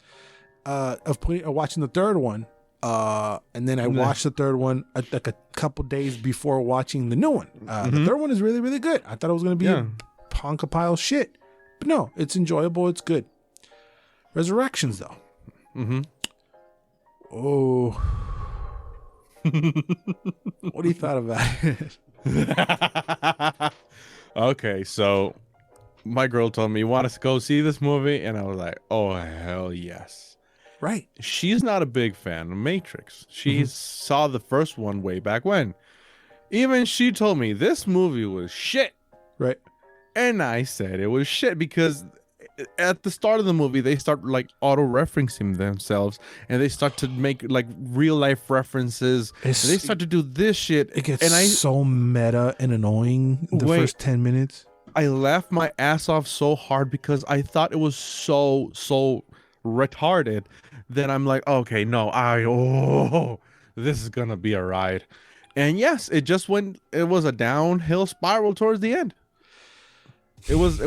[SPEAKER 1] of watching the third one. And then I watched the third one like a couple days before watching the new one. The third one is really, really good. I thought it was going to be a punk of pile shit, but no, it's enjoyable. It's good. Resurrections, though. Oh. What do you thought about it?
[SPEAKER 2] Okay, so my girl told me, you want us to go see this movie? And I was like, oh, hell yes.
[SPEAKER 1] Right.
[SPEAKER 2] She's not a big fan of Matrix. She saw the first one way back when. Even she told me this movie was shit.
[SPEAKER 1] Right.
[SPEAKER 2] And I said it was shit because at the start of the movie, they start like auto-referencing themselves and they start to make like real life references. And they start to do this shit.
[SPEAKER 1] It gets so meta and annoying the first 10 minutes.
[SPEAKER 2] I laughed my ass off so hard because I thought it was so retarded. Then I'm like, okay, no, this is gonna be a ride. And yes, it was a downhill spiral towards the end. It was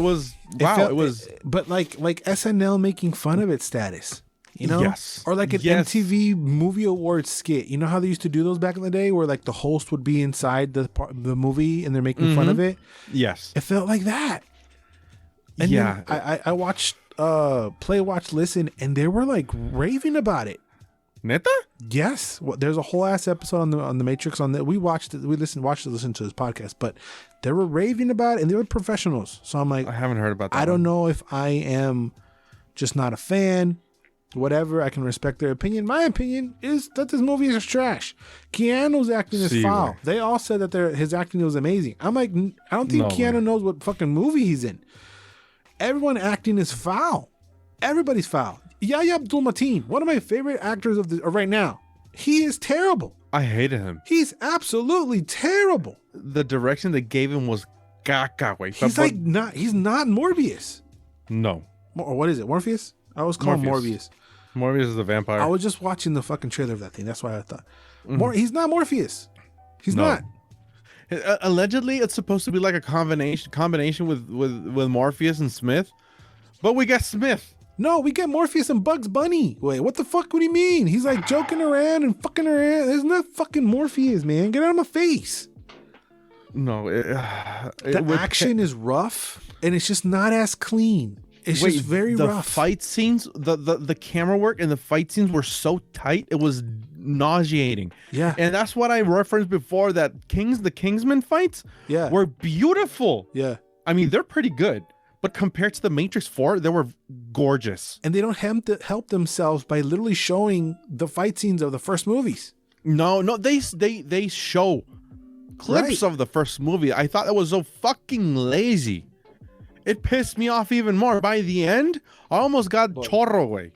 [SPEAKER 1] but like SNL making fun of its status, you know?
[SPEAKER 2] Yes.
[SPEAKER 1] Or like an MTV Movie Awards skit. You know how they used to do those back in the day where like the host would be inside the movie and they're making fun of it?
[SPEAKER 2] Yes.
[SPEAKER 1] It felt like that. And then I watched Play, Watch, Listen, and they were like raving about it.
[SPEAKER 2] Neta?
[SPEAKER 1] Yes. Well, there's a whole ass episode on the Matrix on that. We watched it. We listened to this podcast, but they were raving about it and they were professionals. So I'm like,
[SPEAKER 2] I haven't heard about that.
[SPEAKER 1] I don't know if I am just not a fan, whatever. I can respect their opinion. My opinion is that this movie is trash. Keanu's acting is foul. They all said that his acting was amazing. I'm like, I don't think Keanu knows what fucking movie he's in. Everyone acting is foul. Everybody's foul. Yahya Abdul-Mateen, one of my favorite actors of right now. He is terrible.
[SPEAKER 2] I hated him.
[SPEAKER 1] He's absolutely terrible.
[SPEAKER 2] The direction they gave him was caca.
[SPEAKER 1] He's not Morbius.
[SPEAKER 2] No.
[SPEAKER 1] Or what is it? Morpheus? I always call him Morbius.
[SPEAKER 2] Morbius is the vampire.
[SPEAKER 1] I was just watching the fucking trailer of that thing. That's why I thought. He's not Morpheus. He's not.
[SPEAKER 2] Allegedly, it's supposed to be like a combination with Morpheus and Smith, but we got Smith.
[SPEAKER 1] No, we get Morpheus and Bugs Bunny. Wait, what the fuck? What do you mean? He's like joking around and fucking around. There's not fucking Morpheus, man. Get out of my face.
[SPEAKER 2] No,
[SPEAKER 1] the action is rough and it's just not as clean. It's just very rough.
[SPEAKER 2] The fight scenes, the camera work and the fight scenes were so tight, it was nauseating.
[SPEAKER 1] Yeah.
[SPEAKER 2] And that's what I referenced before, that the Kingsman fights were beautiful.
[SPEAKER 1] Yeah.
[SPEAKER 2] I mean, they're pretty good. But compared to the Matrix 4, they were gorgeous.
[SPEAKER 1] And they don't help themselves by literally showing the fight scenes of the first movies.
[SPEAKER 2] No, they show clips of the first movie. I thought that was so fucking lazy. It pissed me off even more. By the end, I almost got chorro away.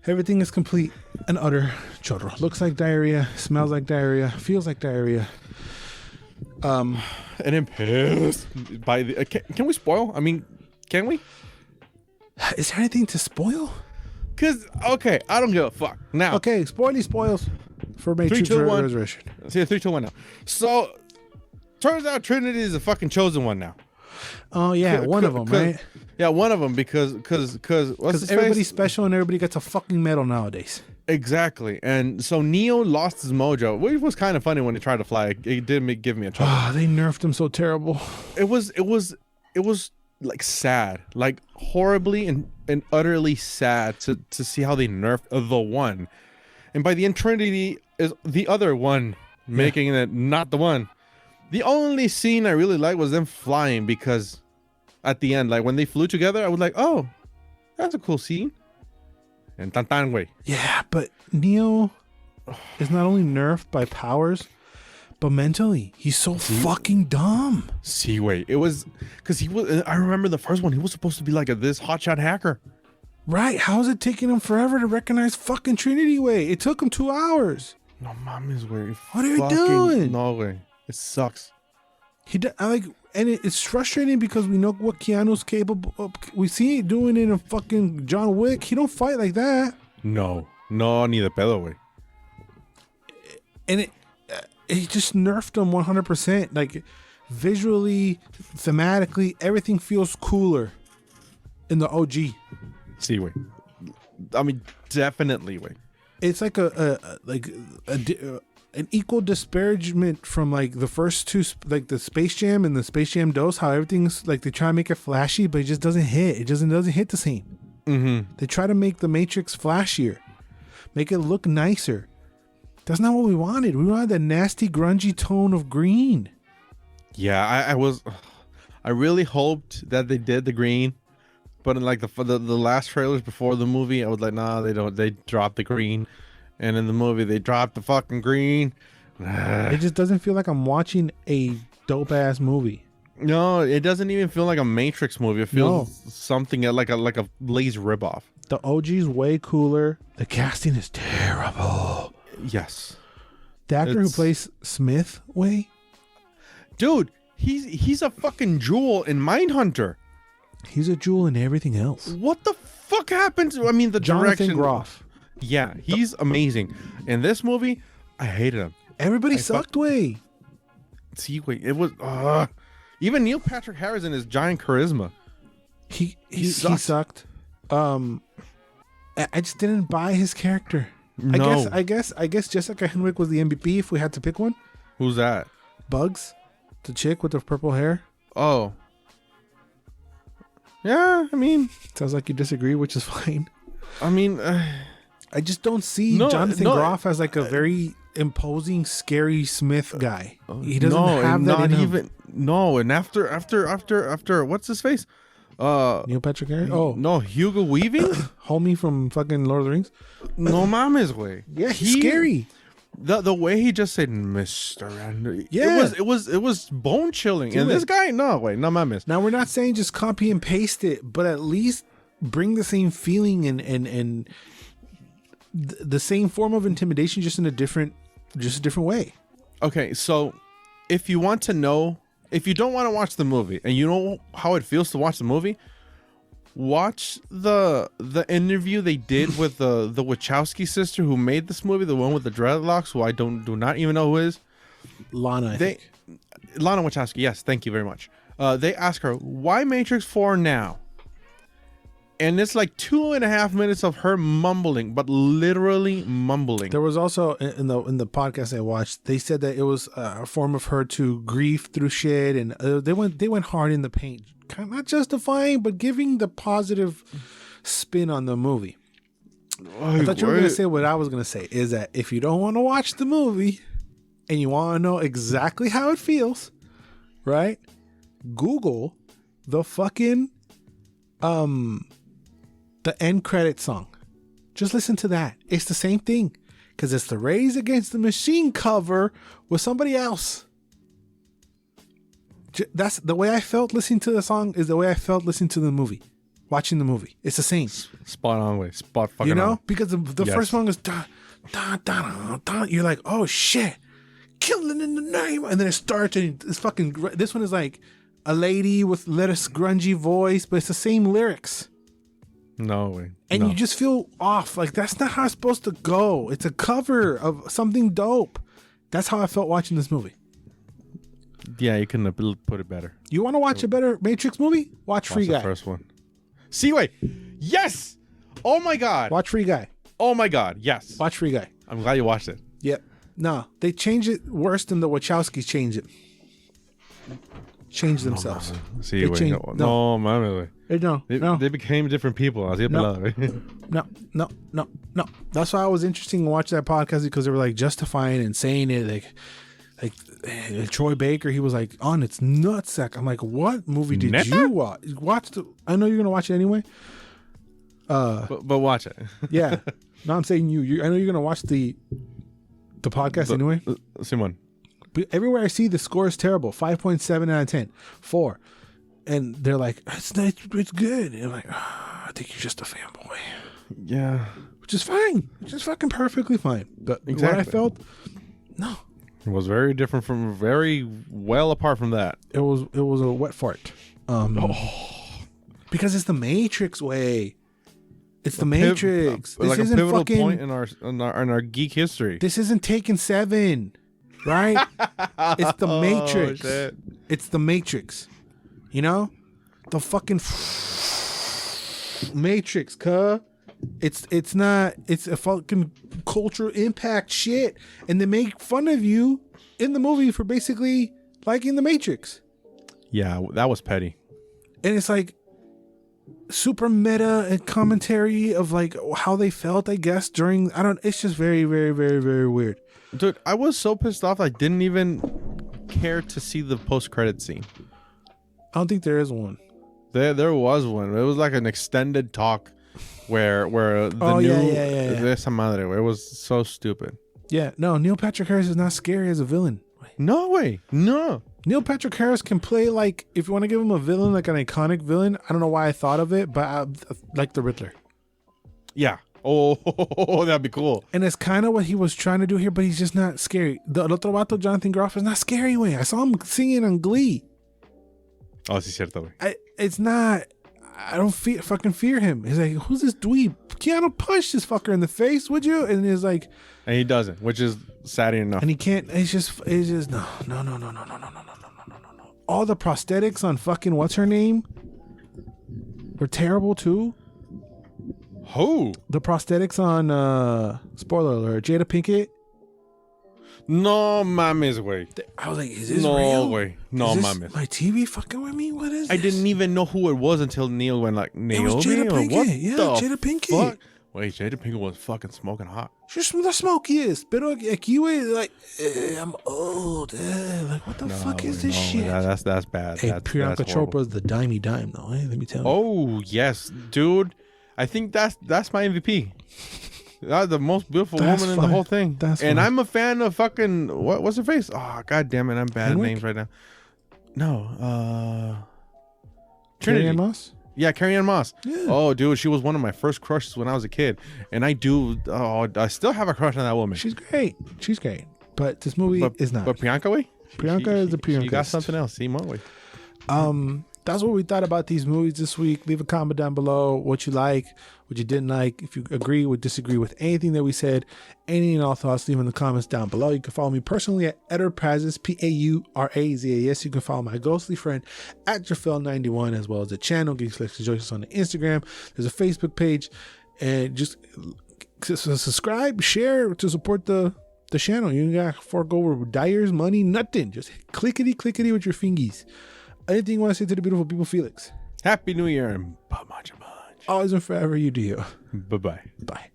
[SPEAKER 1] Everything is complete and utter chorro. Looks like diarrhea, smells like diarrhea, feels like diarrhea.
[SPEAKER 2] And I'm pissed by the. Can we spoil? I mean, can we?
[SPEAKER 1] Is there anything to spoil?
[SPEAKER 2] Cause okay, I don't give a fuck now.
[SPEAKER 1] Okay, spoils for Matrix Resurrection.
[SPEAKER 2] See, 3, 2, 1 now. So turns out Trinity is the fucking chosen one now.
[SPEAKER 1] Oh yeah, one of them, right?
[SPEAKER 2] Yeah, one of them because
[SPEAKER 1] everybody's special and everybody gets a fucking medal nowadays.
[SPEAKER 2] Exactly, and so Neo lost his mojo, which was kind of funny when he tried to fly. It did give me a chuckle.
[SPEAKER 1] Oh, they nerfed him so terrible.
[SPEAKER 2] It was like sad, like horribly and utterly sad to see how they nerfed the one, and by the end Trinity is the other one, making it not the one. The only scene I really liked was them flying, because at the end, like when they flew together, I was like, oh, that's a cool scene. And tan way.
[SPEAKER 1] Yeah, but Neo is not only nerfed by powers, but mentally, he's so fucking dumb.
[SPEAKER 2] See, wait, it was because he was. I remember the first one. He was supposed to be like this hotshot hacker.
[SPEAKER 1] Right? How is it taking him forever to recognize fucking Trinity Way? It took him 2 hours.
[SPEAKER 2] No, mommy's way.
[SPEAKER 1] What are you doing?
[SPEAKER 2] No way. It sucks.
[SPEAKER 1] It's frustrating because we know what Keanu's capable of. We see it doing it in a fucking John Wick. He don't fight like that.
[SPEAKER 2] No, ni de pedo way.
[SPEAKER 1] And it just nerfed him 100%. Like visually, thematically, everything feels cooler in the OG.
[SPEAKER 2] See, wait. I mean, definitely way.
[SPEAKER 1] It's like an equal disparagement from like the first two, like the Space Jam and the Space Jam DOS. How everything's like they try to make it flashy, but it just doesn't hit. It doesn't hit the same.
[SPEAKER 2] Mm-hmm.
[SPEAKER 1] They try to make the Matrix flashier, make it look nicer. That's not what we wanted. We wanted that nasty, grungy tone of green.
[SPEAKER 2] Yeah, I really hoped that they did the green, but in like the last trailers before the movie, I was like, nah, they don't. They dropped the green. And in the movie, they dropped the fucking green.
[SPEAKER 1] It just doesn't feel like I'm watching a dope-ass movie.
[SPEAKER 2] No, it doesn't even feel like a Matrix movie. It feels something like a lazy ripoff.
[SPEAKER 1] The OG's way cooler. The casting is terrible.
[SPEAKER 2] Yes.
[SPEAKER 1] The actor who plays Smith,
[SPEAKER 2] dude, he's a fucking jewel in Mindhunter.
[SPEAKER 1] He's a jewel in everything else.
[SPEAKER 2] What the fuck happened to? I mean, the
[SPEAKER 1] Jonathan
[SPEAKER 2] direction.
[SPEAKER 1] Groff.
[SPEAKER 2] Yeah, he's amazing. In this movie, I hated him.
[SPEAKER 1] Everybody sucked,
[SPEAKER 2] See, wait, it was even Neil Patrick Harris and his giant charisma.
[SPEAKER 1] He sucked. I just didn't buy his character.
[SPEAKER 2] No.
[SPEAKER 1] I guess Jessica Henwick was the MVP if we had to pick one.
[SPEAKER 2] Who's that?
[SPEAKER 1] Bugs, the chick with the purple hair.
[SPEAKER 2] Oh. Yeah, I mean,
[SPEAKER 1] sounds like you disagree, which is fine.
[SPEAKER 2] I mean,
[SPEAKER 1] I just don't see Jonathan Groff as like a very imposing, scary Smith guy. He doesn't have that in him.
[SPEAKER 2] No, and after what's his face?
[SPEAKER 1] Neil Patrick Harris? Oh.
[SPEAKER 2] No, Hugo Weaving?
[SPEAKER 1] Homie from fucking Lord of the Rings?
[SPEAKER 2] No mames, way.
[SPEAKER 1] Yeah, he's scary.
[SPEAKER 2] The way he just said Mr. Anderson.
[SPEAKER 1] Yeah.
[SPEAKER 2] It was bone chilling. And this guy, no mames.
[SPEAKER 1] Now we're not saying just copy and paste it, but at least bring the same feeling and the same form of intimidation, just in a different way. Okay,
[SPEAKER 2] so if you want to know, if you don't want to watch the movie and you know how it feels to watch the movie, watch the interview they did with the Wachowski sister who made this movie, the one with the dreadlocks, who I do not even know who is.
[SPEAKER 1] Lana, I think.
[SPEAKER 2] Lana Wachowski, yes, thank you very much. They ask her, why Matrix 4 now? And it's like 2.5 minutes of her mumbling, but literally mumbling.
[SPEAKER 1] There was also in the podcast I watched, they said that it was a form of her to grieve through shit, and they went hard in the paint, kind of not justifying, but giving the positive spin on the movie. I thought you were gonna say what I was gonna say, is that if you don't want to watch the movie and you want to know exactly how it feels, right? Google the fucking the end credit song. Just listen to that. It's the same thing, because it's the Rage Against the Machine cover with somebody else. That's the way I felt listening to the song, is the way I felt listening to the movie, watching the movie. It's the same.
[SPEAKER 2] Spot on way. Spot fucking on.
[SPEAKER 1] You know, because the first one is da, da, da, da. You're like, oh shit, killing in the name, and then it starts and it's fucking. This one is like a lady with lettuce grungy voice, but it's the same lyrics.
[SPEAKER 2] No way.
[SPEAKER 1] And
[SPEAKER 2] No.
[SPEAKER 1] you just feel off. Like, that's not how it's supposed to go. It's a cover of something dope. That's how I felt watching this movie.
[SPEAKER 2] Yeah, you couldn't have put it better.
[SPEAKER 1] You want to watch a better Matrix movie? Watch Free Guy.
[SPEAKER 2] The first one. See, wait. Yes. Oh my God.
[SPEAKER 1] Watch Free Guy.
[SPEAKER 2] Oh my God. Yes.
[SPEAKER 1] Watch Free Guy.
[SPEAKER 2] I'm glad you watched it.
[SPEAKER 1] Yep. No, they changed it worse than the Wachowskis changed it. Changed themselves.
[SPEAKER 2] See,
[SPEAKER 1] They
[SPEAKER 2] wait.
[SPEAKER 1] changed-
[SPEAKER 2] No, mami.
[SPEAKER 1] No.
[SPEAKER 2] They became different people. Así
[SPEAKER 1] No. That's why it was interesting to watch that podcast, because they were like justifying and saying it like Troy Baker. He was like, "On it's nutsack." I'm like, "What movie did you watch? I know you're gonna watch it anyway."
[SPEAKER 2] But watch it.
[SPEAKER 1] Yeah. No, I'm saying you. I know you're gonna watch the podcast anyway.
[SPEAKER 2] Simon.
[SPEAKER 1] But everywhere I see the score is terrible. 5.7 out of 10. 4. And they're like, it's good. And I'm like, I think you're just a fanboy.
[SPEAKER 2] Yeah.
[SPEAKER 1] Which is fine. Which is fucking perfectly fine. But what I felt, no.
[SPEAKER 2] It was very different from, very well apart from that.
[SPEAKER 1] It was a wet fart. Because it's the Matrix way. It's the Matrix.
[SPEAKER 2] This like isn't a pivotal point in our geek history.
[SPEAKER 1] This isn't Taken 7, right? It's the Matrix.
[SPEAKER 2] Shit.
[SPEAKER 1] It's the Matrix. You know, the fucking Matrix, cuh. It's not. It's a fucking cultural impact shit, and they make fun of you in the movie for basically liking the Matrix.
[SPEAKER 2] Yeah, that was petty.
[SPEAKER 1] And it's like super meta and commentary of like how they felt, I guess, during. It's just very, very, very, very weird.
[SPEAKER 2] Dude, I was so pissed off I didn't even care to see the post-credit scene.
[SPEAKER 1] I don't think there is one.
[SPEAKER 2] There was one. It was like an extended talk where the
[SPEAKER 1] yeah.
[SPEAKER 2] Esa madre. It was so stupid.
[SPEAKER 1] Yeah, no, Neil Patrick Harris is not scary as a villain.
[SPEAKER 2] No way. No.
[SPEAKER 1] Neil Patrick Harris can play, like, if you want to give him a villain, like an iconic villain. I don't know why I thought of it, but I like the Riddler.
[SPEAKER 2] Yeah. Oh, that'd be cool.
[SPEAKER 1] And it's kind of what he was trying to do here, but he's just not scary. The otro vato, Jonathan Groff, is not scary way. I saw him singing on Glee.
[SPEAKER 2] Oh, sí, cierto, güey.
[SPEAKER 1] It's not. I don't fucking fear him. He's like, who's this dweeb? Keanu punch this fucker in the face, would you? And he's like,
[SPEAKER 2] and he doesn't, which is sad enough.
[SPEAKER 1] And he can't. It's just no. All the prosthetics on fucking what's her name were terrible too.
[SPEAKER 2] Who?
[SPEAKER 1] The prosthetics on spoiler alert, Jada Pinkett.
[SPEAKER 2] No mames, güey.
[SPEAKER 1] I was like, is this
[SPEAKER 2] no,
[SPEAKER 1] real?
[SPEAKER 2] Güey. No mames.
[SPEAKER 1] My TV fucking with me? What is this?
[SPEAKER 2] I didn't even know who it was until Neil went like, Naomi?
[SPEAKER 1] It was Jada Pinkett.
[SPEAKER 2] What
[SPEAKER 1] Jada Pinkett.
[SPEAKER 2] Fuck? Wait, Jada Pinkett was fucking smoking hot.
[SPEAKER 1] She's the smokiest. Pero aquí, güey, like, I'm old. Like, what the fuck is this shit?
[SPEAKER 2] That's bad.
[SPEAKER 1] Hey,
[SPEAKER 2] that's
[SPEAKER 1] Priyanka
[SPEAKER 2] horrible.
[SPEAKER 1] Chopra's the dimey dime, though. Let me tell you.
[SPEAKER 2] Oh, yes, dude. I think that's my MVP. The most beautiful woman in the whole thing. And I'm a fan of fucking what's her face? Oh, god damn it, I'm bad at names right now. No, Trinity.
[SPEAKER 1] Carrie-Anne Moss?
[SPEAKER 2] Yeah, Carrie-Anne Moss.
[SPEAKER 1] Yeah.
[SPEAKER 2] Oh, dude, she was one of my first crushes when I was a kid, and I still have a crush on that woman.
[SPEAKER 1] She's great. But this movie is not.
[SPEAKER 2] But Priyanka, way?
[SPEAKER 1] Priyanka is the Priyanka.
[SPEAKER 2] You got something else, see, way.
[SPEAKER 1] That's what we thought about these movies this week. Leave a comment down below what you like, what you didn't like. If you agree or disagree with anything that we said, any and all thoughts, leave in the comments down below. You can follow me personally at Paurazes, Paurazas. You can follow my ghostly friend at Jafel91, as well as the channel Geeks, Joysticks on the Instagram. There's a Facebook page, and just subscribe, share to support the channel. You got to fork over Dyer's money, nothing. Just clickety with your fingies. Anything you want to say to the beautiful people, Felix?
[SPEAKER 2] Happy New Year and much.
[SPEAKER 1] Always and forever you do you.
[SPEAKER 2] Bye-bye.
[SPEAKER 1] Bye.